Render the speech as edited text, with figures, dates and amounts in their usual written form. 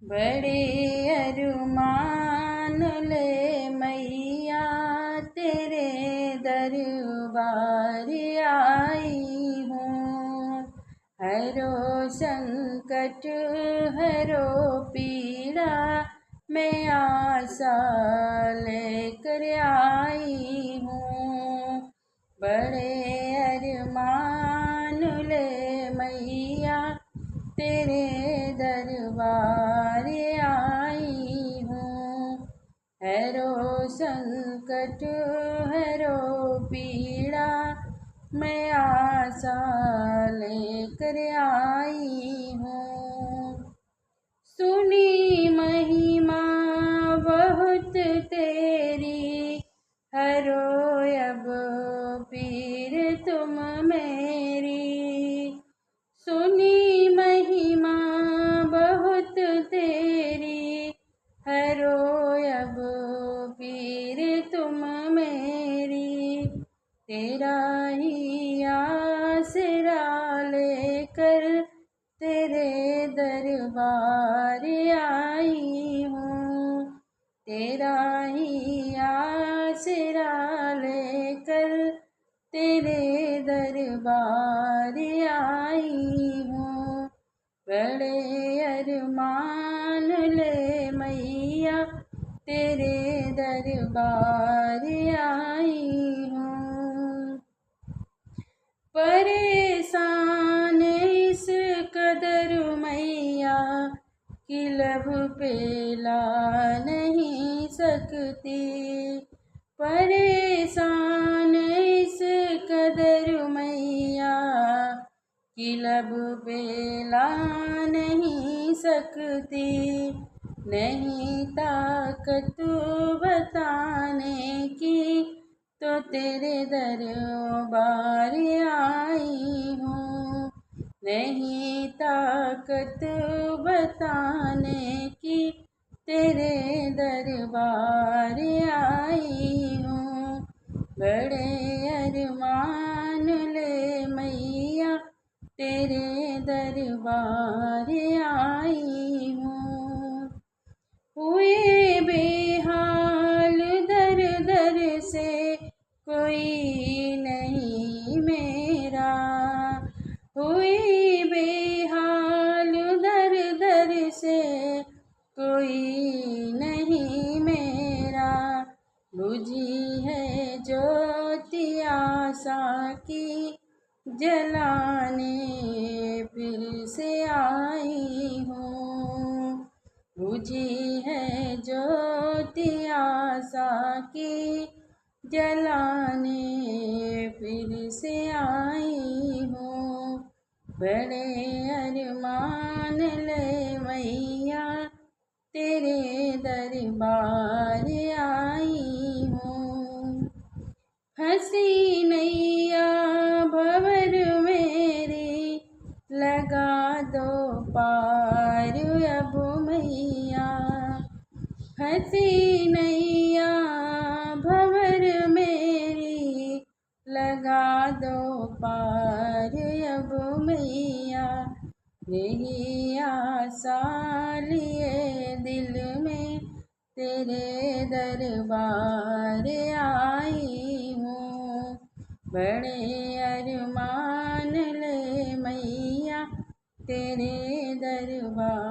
बड़े अरमान ले मैया तेरे दरबार आई हूँ। हरो संकट हरो पीड़ा मैं आशा लेकर आई हूँ। बड़े अरमान ले मैया तेरे दरबार आई हूँ। हरो संकट हरो पीड़ा मैं आशा लेकर आई हूँ। सुनी महिमा बहुत तेरी हरो अब पीर तुम मेरी। सुनी महिमा बहुत तेरी हरो अब पीर तुम मेरी। तेरा ही आसरा लेकर तेरे दरबार आई हूँ। तेरा ही आसरा लेकर तेरे दरबार आई हूँ। बड़े अरमान ले मैया तेरे दरबार आई हूँ। परेशान इस कदर मैया कि लब पे ला नहीं सकती। परेशान इस कदर मैया कि लब पे ला नहीं सकती। नहीं ताकत बताने की तो तेरे दरबार आई हूँ। नहीं ताकत बताने की तेरे दरबार आई हूँ। बड़े अरमान ले मैया तेरे दरबार आई हूँ। हुए बेहाल दर दर से कोई नहीं मेरा। हुई बेहाल दर दर से कोई नहीं मेरा। बुझी है ज्योति आशा की जलाने फिर से आई हूँ। बुझी है ज्योति आशा की जलाने फिर से आई हूँ। बड़े अरमान ले मैया तेरे दरबार आई हूँ। हंसी नैया भंवर मेरी लगा दो पार अब मैया। हंसी नैया भंवर मेरी लगा दो पार अब मैया। यही आशा लिए दिल में तेरे दरबार आई हूँ। बड़े अरमान ले मैया तेरे दरबार